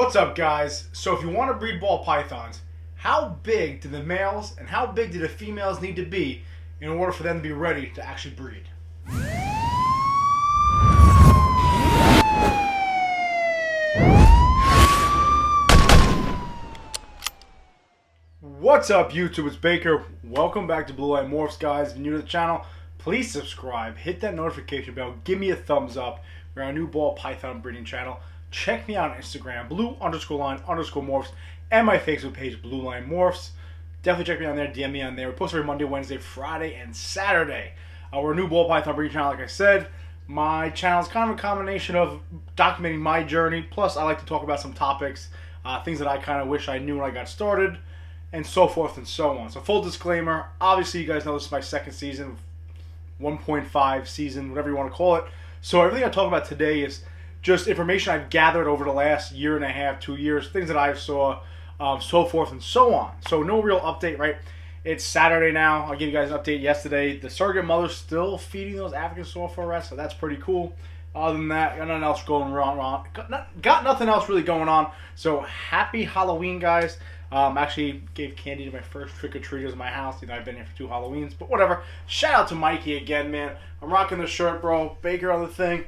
What's up, guys? So if you want to breed ball pythons, how big do the males and how big do the females need to be in order for them to be ready to actually breed? What's up, YouTube? It's Baker. Welcome back to Blue Line Morphs, guys. If you're new to the channel, please subscribe, hit that notification bell, give me a thumbs up. We're on a new ball python breeding channel. Check me out on Instagram, blue_line_morphs, and my Facebook page, Blue Line Morphs. Definitely check me out there, DM me on there. We post every Monday, Wednesday, Friday, and Saturday. We're a new ball python breeding channel, like I said. My channel is kind of a combination of documenting my journey, plus I like to talk about some topics, things that I kind of wish I knew when I got started, and so forth and so on. So full disclaimer, obviously you guys know this is my second season, 1.5 season, whatever you want to call it. So everything I talk about today is just information I've gathered over the last year and a half, 2 years, things that I saw, so forth and so on. So no real update, right? It's Saturday now. I'll give you guys an update yesterday. The surrogate mother's still feeding those African soft fur rats, so that's pretty cool. Other than that, got nothing else going wrong. Got nothing else really going on. So happy Halloween, guys. Actually gave candy to my first trick-or-treaters in my house. You know, I've been here for 2 Halloweens, but whatever. Shout out to Mikey again, man. I'm rocking the shirt, bro. Baker on the thing.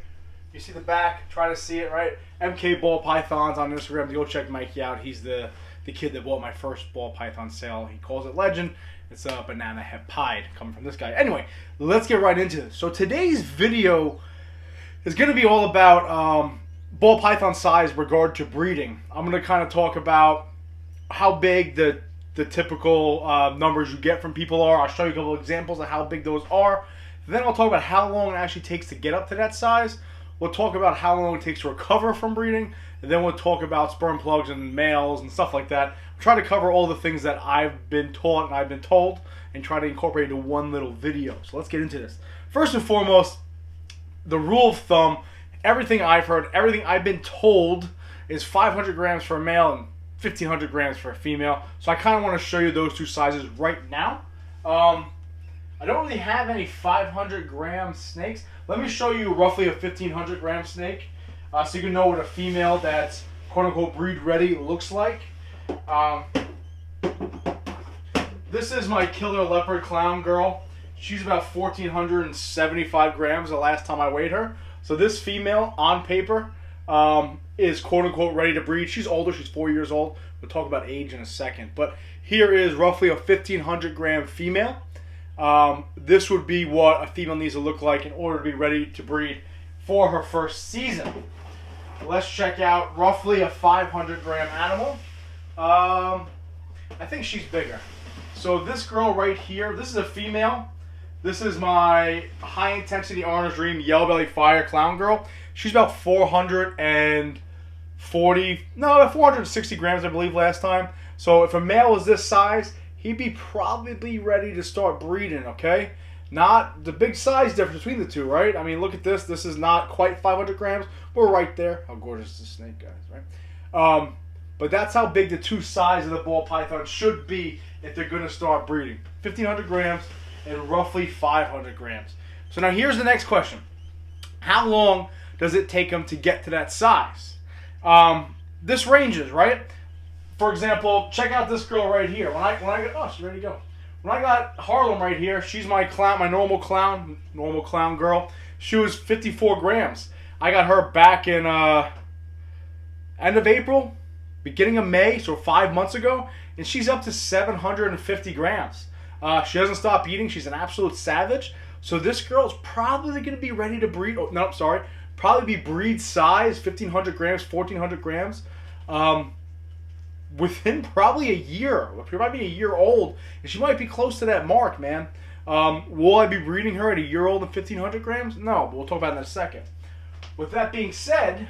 You see the back? Try to see it, right? MK Ball Pythons on Instagram. Go check Mikey out. He's the kid that bought my first ball python sale. He calls it Legend. It's a banana head pied coming from this guy. Anyway, let's get right into this. So today's video is going to be all about ball python size regard to breeding. I'm going to kind of talk about how big the typical numbers you get from people are. I'll show you a couple of examples of how big those are. Then I'll talk about how long it actually takes to get up to that size. We'll talk about how long it takes to recover from breeding. And then we'll talk about sperm plugs and males and stuff like that. I'll try to cover all the things that I've been taught and I've been told and try to incorporate into one little video. So let's get into this. First and foremost, the rule of thumb, everything I've heard, everything I've been told is 500 grams for a male and 1,500 grams for a female. So I kind of want to show you those two sizes right now. I don't really have any 500 gram snakes. Let me show you roughly a 1,500 gram snake so you can know what a female that's quote unquote breed ready looks like. This is my killer leopard clown girl. She's about 1,475 grams the last time I weighed her. So this female on paper is quote unquote ready to breed. She's older, she's 4 years old. We'll talk about age in a second. But here is roughly a 1,500 gram female. This would be what a female needs to look like in order to be ready to breed for her first season. Let's check out roughly a 500 gram animal. I think she's bigger. So this girl right here, this is a female. This is my high intensity orange dream yellow belly fire clown girl. She's about 460 grams, I believe, last time. So if a male is this size, he'd be probably ready to start breeding, okay? Not the big size difference between the two, right? I mean, look at this. This is not quite 500 grams. We're right there. How gorgeous is this snake, guys, right? But that's how big the two sides of the ball python should be if they're going to start breeding. 1,500 grams and roughly 500 grams. So now here's the next question. How long does it take them to get to that size? This ranges, right? For example, check out this girl right here. When I got, oh, she's ready to go. When I got Harlem right here, she's my clown, my normal clown girl. She was 54 grams. I got her back in end of April, beginning of May, so 5 months ago, and she's up to 750 grams. She doesn't stop eating. She's an absolute savage. So this girl is probably going to be ready to breed. Oh, no, sorry. Probably be breed size, 1,500 grams, 1,400 grams. Within probably a year. She might be a year old, and she might be close to that mark, man. Will I be breeding her at a year old and 1,500 grams? No, but we'll talk about it in a second. With that being said,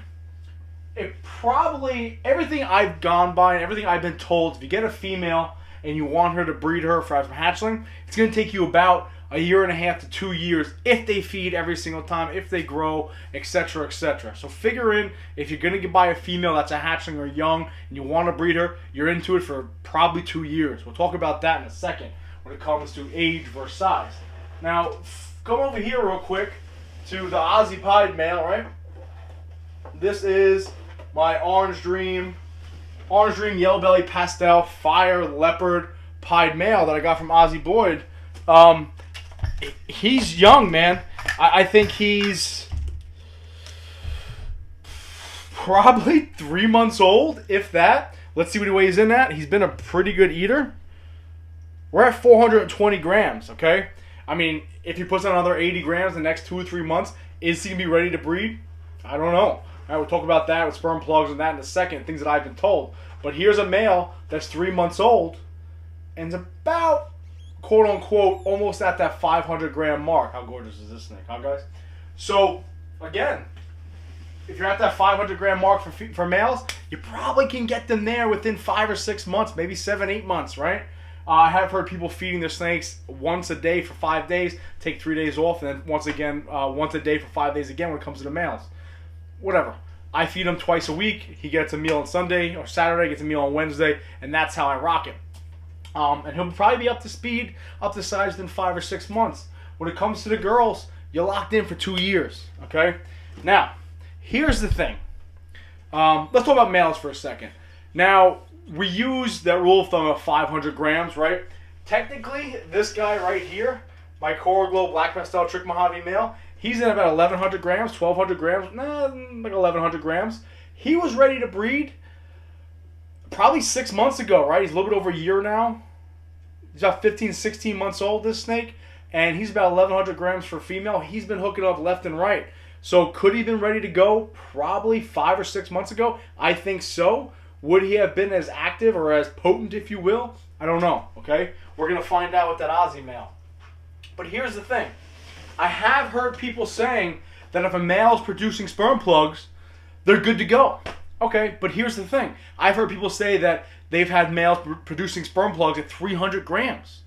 it probably, everything I've gone by and everything I've been told, if you get a female and you want her to breed her for hatchling, it's going to take you about a year and a half to 2 years if they feed every single time, if they grow, etc., etc. So figure in, if you're going to buy a female that's a hatchling or young and you want to breed her, you're into it for probably 2 years. We'll talk about that in a second when it comes to age versus size. Now, come over here real quick to the Aussie pied male, right? This is my Orange Dream Orange Dream, Yellow Belly, Pastel, Fire, Leopard, Pied Male that I got from Ozzy Boyd. He's young, man. I think he's probably 3 months old, if that. Let's see what he weighs in at. He's been a pretty good eater. We're at 420 grams, okay? I mean, if he puts on another 80 grams in the next 2 or 3 months, is he going to be ready to breed? I don't know. All right, we'll talk about that with sperm plugs and that in a second, things that I've been told. But here's a male that's 3 months old and is about, quote unquote, almost at that 500 gram mark. How gorgeous is this snake, huh, guys? So, again, if you're at that 500 gram mark for males, you probably can get them there within 5 or 6 months, maybe 7, 8 months, right? I have heard people feeding their snakes once a day for 5 days, take 3 days off, and then once a day for 5 days again when it comes to the males. Whatever. I feed him twice a week. He gets a meal on Sunday or Saturday, gets a meal on Wednesday, and that's how I rock it. And he'll probably be up to speed, up to size within 5 or 6 months. When it comes to the girls, you're locked in for 2 years, okay? Now, here's the thing. Let's talk about males for a second. Now, we use that rule of thumb of 500 grams, right? Technically, this guy right here, my Coral Glow Black Pastel Trick Mojave male, he's in about 1,100 grams, 1,200 grams, like 1,100 grams. He was ready to breed probably 6 months ago, right? He's a little bit over a year now. He's about 15, 16 months old, this snake, and he's about 1,100 grams for a female. He's been hooking up left and right. So could he have been ready to go probably 5 or 6 months ago? I think so. Would he have been as active or as potent, if you will? I don't know, okay? We're going to find out with that Aussie male. But here's the thing. I have heard people saying that if a male is producing sperm plugs, they're good to go. Okay, but here's the thing. I've heard people say that they've had males producing sperm plugs at 300 grams.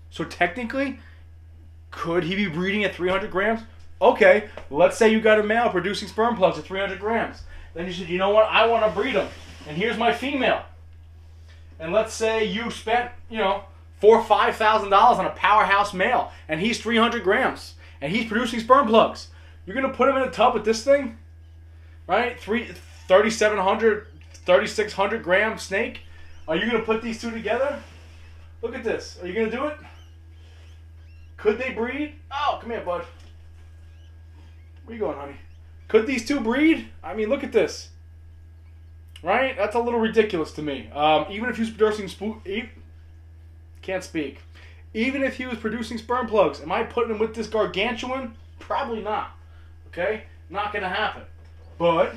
So technically, could he be breeding at 300 grams? Okay, let's say you got a male producing sperm plugs at 300 grams. Then you said, you know what, I want to breed them. And here's my female. And let's say you spent, $4,000 or $5,000 on a powerhouse male, and he's 300 grams, and he's producing sperm plugs. You're going to put him in a tub with this thing? Right? 3,700, 3,600 gram snake? Are you going to put these two together? Look at this. Are you going to do it? Could they breed? Oh, come here, bud. Where you going, honey? Could these two breed? I mean, look at this. Right? That's a little ridiculous to me. Even if he was producing can't speak. Even if he was producing sperm plugs, am I putting him with this gargantuan? Probably not. Okay? Not going to happen. But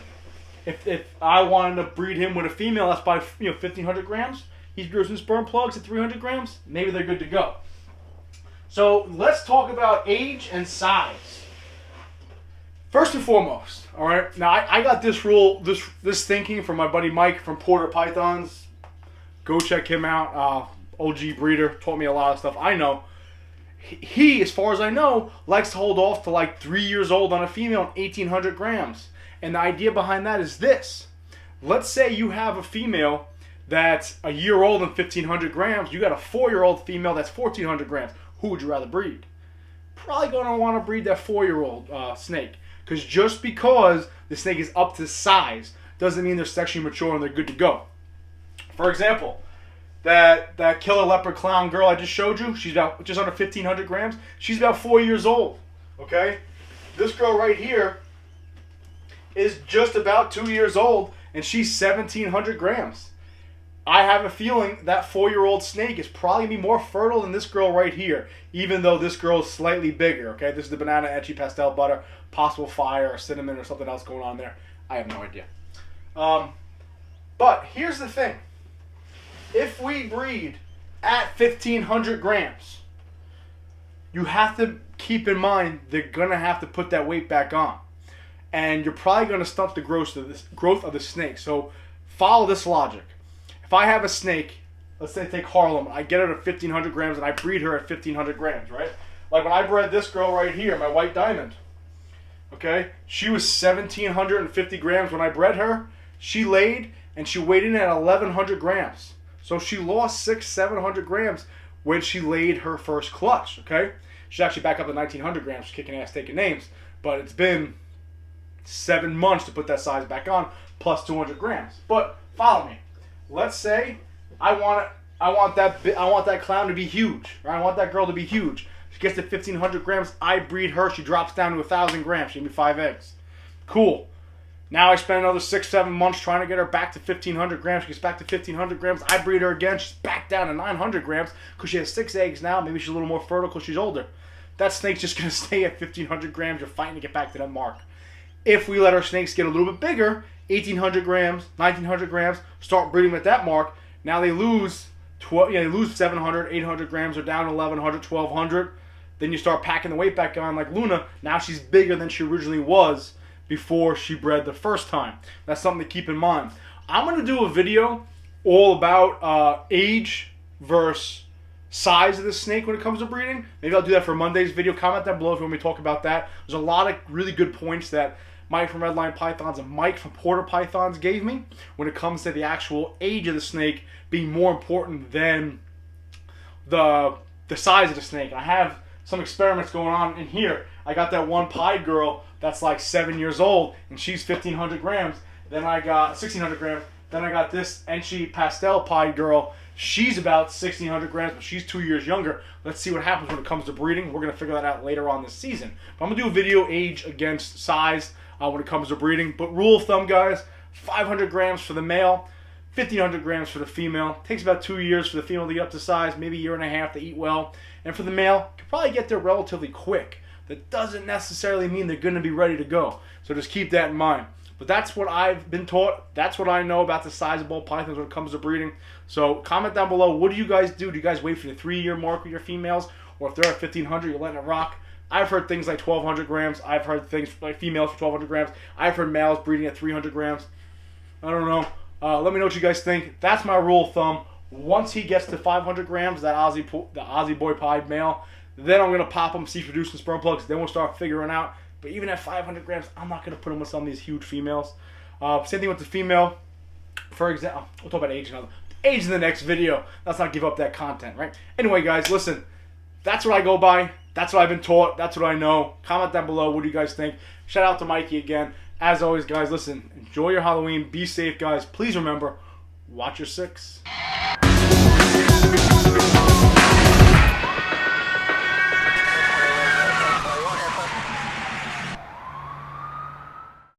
if I wanted to breed him with a female that's by 1,500 grams, he's producing sperm plugs at 300 grams, maybe they're good to go. So let's talk about age and size. First and foremost, all right. Now I got this rule, this thinking from my buddy Mike from Porter Pythons. Go check him out. OG breeder, taught me a lot of stuff. I know. He, as far as I know, likes to hold off to like 3 years old on a female at 1,800 grams. And the idea behind that is this. Let's say you have a female that's a year old and 1,500 grams. You got a 4-year-old female that's 1,400 grams. Who would you rather breed? Probably going to want to breed that 4-year-old snake. Because just because the snake is up to size doesn't mean they're sexually mature and they're good to go. For example, that killer leopard clown girl I just showed you, she's about just under 1,500 grams. She's about 4 years old. Okay? This girl right here is just about 2 years old and she's 1,700 grams. I have a feeling that 4-year-old snake is probably going to be more fertile than this girl right here, even though this girl is slightly bigger, okay? This is the banana etchy pastel butter, possible fire or cinnamon or something else going on there. I have no idea. But here's the thing. If we breed at 1,500 grams, you have to keep in mind they're going to have to put that weight back on. And you're probably going to stunt the growth of the snake. So follow this logic. If I have a snake, let's say take Harlem, I get her to 1,500 grams and I breed her at 1,500 grams, right? Like when I bred this girl right here, my white diamond, okay? She was 1,750 grams when I bred her. She laid and she weighed in at 1,100 grams. So she lost 600-700 grams when she laid her first clutch, okay? She's actually back up to 1,900 grams, kicking ass, taking names. But it's been 7 months to put that size back on, plus 200 grams. But follow me. let's say I want that clown to be huge, right? I want that girl to be huge. She gets to 1,500 grams. I breed her. She drops down to 1,000 grams. She gave me 5 eggs. Cool. Now I spend another 6-7 months trying to get her back to 1,500 grams. She gets back to 1,500 grams. I breed her again. She's back down to 900 grams because she has 6 eggs now. Maybe she's a little more fertile because she's older. That snake's just going to stay at 1,500 grams. You're fighting to get back to that mark. If we let our snakes get a little bit bigger, 1,800 grams, 1,900 grams, start breeding at that mark, now they lose 700, 800 grams, or down to 1,100, 1,200. Then you start packing the weight back on like Luna. Now she's bigger than she originally was before she bred the first time. That's something to keep in mind. I'm going to do a video all about age versus size of the snake when it comes to breeding. Maybe I'll do that for Monday's video. Comment down below if you want me to talk about that. There's a lot of really good points that Mike from Redline Pythons and Mike from Porter Pythons gave me when it comes to the actual age of the snake being more important than the size of the snake. And I have some experiments going on in here. I got that one pied girl that's like 7 years old, and she's 1,500 grams. Then I got 1,600 grams. Then I got this Enchi Pastel pied girl. She's about 1,600 grams, but she's 2 years younger. Let's see what happens when it comes to breeding. We're going to figure that out later on this season. But I'm going to do a video age against size when it comes to breeding. But rule of thumb, guys, 500 grams for the male, 1,500 grams for the female. It takes about 2 years for the female to get up to size, maybe a year and a half to eat well. And for the male, you can probably get there relatively quick. That doesn't necessarily mean they're going to be ready to go. So just keep that in mind. But that's what I've been taught. That's what I know about the size of ball pythons when it comes to breeding. So comment down below. What do you guys do? Do you guys wait for the 3-year mark with your females? Or if they're at 1,500, you're letting it rock? I've heard things like 1,200 grams. I've heard things like females for 1,200 grams. I've heard males breeding at 300 grams. I don't know. Let me know what you guys think. That's my rule of thumb. Once he gets to 500 grams, the Aussie boy pied male, then I'm going to pop him, see if producing sperm plugs. Then we'll start figuring out. But even at 500 grams, I'm not going to put him with some of these huge females. Same thing with the female. For example, we'll talk about age in the next video. Let's not give up that content, right? Anyway, guys, listen. That's what I go by. That's what I've been taught. That's what I know. Comment down below. What do you guys think? Shout out to Mikey again. As always, guys, listen. Enjoy your Halloween. Be safe, guys. Please remember, watch your 6.